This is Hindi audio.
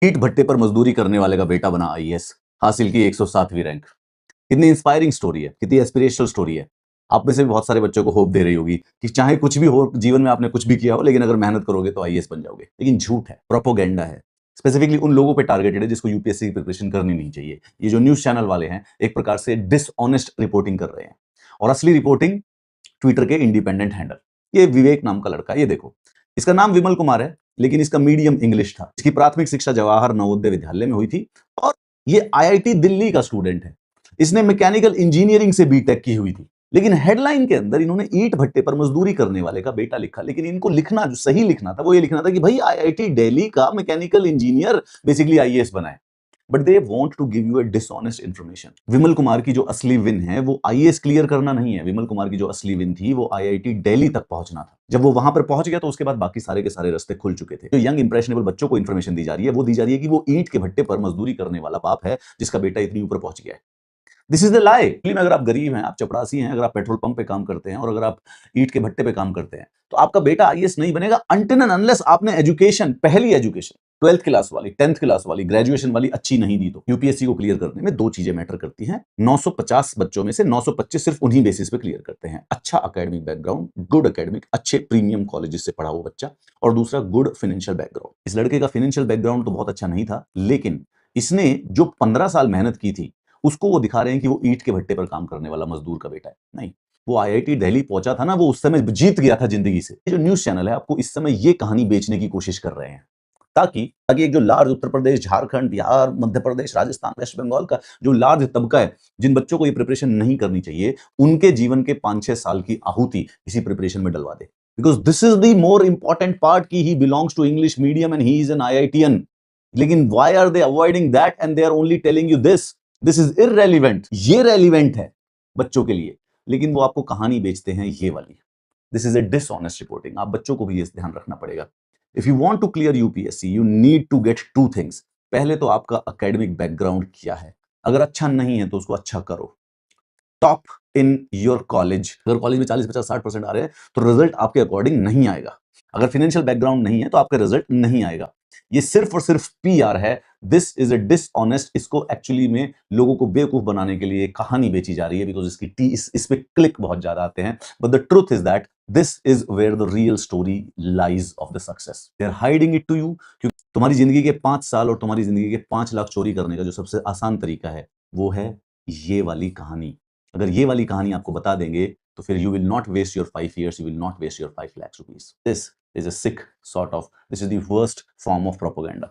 ईंट भट्टे पर मजदूरी करने वाले का बेटा बना आईएएस, हासिल की 107वीं रैंक। कितनी इंस्पायरिंग स्टोरी है, कितनी एस्पिरेशनल स्टोरी है। आप में से भी बहुत सारे बच्चों को होप दे रही होगी कि चाहे कुछ भी हो जीवन में, आपने कुछ भी किया हो, लेकिन अगर मेहनत करोगे तो आईएएस बन जाओगे। लेकिन झूठ है, प्रोपोगेंडा है। स्पेसिफिकली उन लोगों पे टारगेटेड है जिसको यूपीएससी की प्रिपरेशन करनी नहीं चाहिए। ये जो न्यूज चैनल वाले हैं, एक प्रकार से डिसऑनेस्ट रिपोर्टिंग कर रहे हैं। और असली रिपोर्टिंग ट्विटर के इंडिपेंडेंट हैंडल, ये विवेक नाम का लड़का, ये देखो, इसका नाम विमल कुमार है, लेकिन इसका मीडियम इंग्लिश था। इसकी प्राथमिक शिक्षा जवाहर नवोदय विद्यालय में हुई थी और ये आईआईटी दिल्ली का स्टूडेंट है। इसने मैकेनिकल इंजीनियरिंग से बीटेक की हुई थी, लेकिन हेडलाइन के अंदर इन्होंने ईंट भट्टे पर मजदूरी करने वाले का बेटा लिखा। लेकिन इनको लिखना, जो सही लिखना था, वो ये लिखना था कि भाई आईआईटी दिल्ली का मैकेनिकल इंजीनियर बेसिकली आईएएस बना है। But they want to give you a dishonest information. Vimal Kumar की जो असली विन है वो आईएएस क्लियर करना नहीं है। विमल कुमार की जो असली विन थी वो आईआईटी दिल्ली तक पहुंचना था। जब वो वहां पर पहुंच गया तो उसके बाद बाकी सारे के सारे रास्ते खुल चुके थे। जो यंग इंप्रेशनेबल बच्चों को इंफॉर्मेशन दी जा रही है, वो दी जा रही है कि वो ईंट के भट्टे पर मजदूरी करने वाला बाप है जिसका बेटा इतनी ऊपर पहुंच गया है। दिस इज द लाई। अगर आप गरीब हैं, आप चपरासी हैं, अगर आप पेट्रोल पंप पे काम करते हैं और अगर आप ईंट के भट्टे पे काम करते हैं, तो आपका बेटा आईएएस नहीं बनेगा अनटिल एंड अनलेस आपने एजुकेशन, पहली एजुकेशन 12th क्लास वाली, 10th क्लास वाली, ग्रेजुएशन वाली अच्छी नहीं दी। तो यूपीएससी को क्लियर करने में दो चीजें मैटर करती हैं। 950 बच्चों में से 925 सिर्फ उन्हीं बेसिस पे क्लियर करते हैं। अच्छा एकेडमिक बैकग्राउंड, गुड एकेडमिक, अच्छे प्रीमियम कॉलेजेस से पढ़ा हुआ बच्चा, और दूसरा गुड फाइनेंशियल बैकग्राउंड। इस लड़के का फाइनेंशियल बैकग्राउंड तो बहुत अच्छा नहीं था, लेकिन इसने जो 15 साल मेहनत की थी उसको वो दिखा रहे हैं कि वो ईंट के भट्टे पर काम करने वाला मजदूर का बेटा है। नहीं, वो आईआईटी दिल्ली पहुंचा था ना, वो उस समय जीत गया था जिंदगी से। ये जो न्यूज चैनल है आपको इस समय ये कहानी बेचने की कोशिश कर रहे हैं, ताकि ताकि एक जो लार्ज उत्तर प्रदेश, झारखंड, बिहार, मध्य प्रदेश, राजस्थान, वेस्ट बंगाल का जो लार्ज तबका है, जिन बच्चों को ये प्रिपरेशन नहीं करनी चाहिए, उनके जीवन के 5-6 साल की आहुति इसी प्रिपरेशन में डलवा दे। Because this is the more important part कि he belongs to English medium and he is an IITian. लेकिन why are they avoiding that and they are only telling you this this is irrelevant. ये रेलिवेंट है बच्चों के लिए, लेकिन वो आपको कहानी बेचते हैं ये वाली। This is a dishonest reporting. आप बच्चों को भी ये ध्यान रखना पड़ेगा। If you want to clear UPSC, you need to get two things. पहले तो आपका एकेडमिक बैकग्राउंड क्या है, अगर अच्छा नहीं है तो उसको अच्छा करो। टॉप इन योर कॉलेज, अगर कॉलेज में 40-50-60% आ रहे हैं तो रिजल्ट आपके अकॉर्डिंग नहीं आएगा। अगर फाइनेंशियल बैकग्राउंड नहीं है तो आपका रिजल्ट नहीं आएगा। ये सिर्फ और सिर्फ पीआर है। This is a dishonest. इसको एक्चुअली में लोगों को बेवकूफ बनाने के लिए कहानी बेची जा रही है, बिकॉज इसकी इस पे क्लिक बहुत ज्यादा आते हैं। But the truth is that this is where the real story lies of the success. They are hiding it to you, क्योंकि तुम्हारी जिंदगी के 5 साल और तुम्हारी जिंदगी के 5 लाख चोरी करने का जो सबसे आसान तरीका है वो है ये वाली कहानी। अगर ये वाली कहानी आपको बता देंगे तो फिर you will not waste your 5 years, you will not waste your 5 lakhs rupees। This is a sick sort of, this is the worst form of propaganda.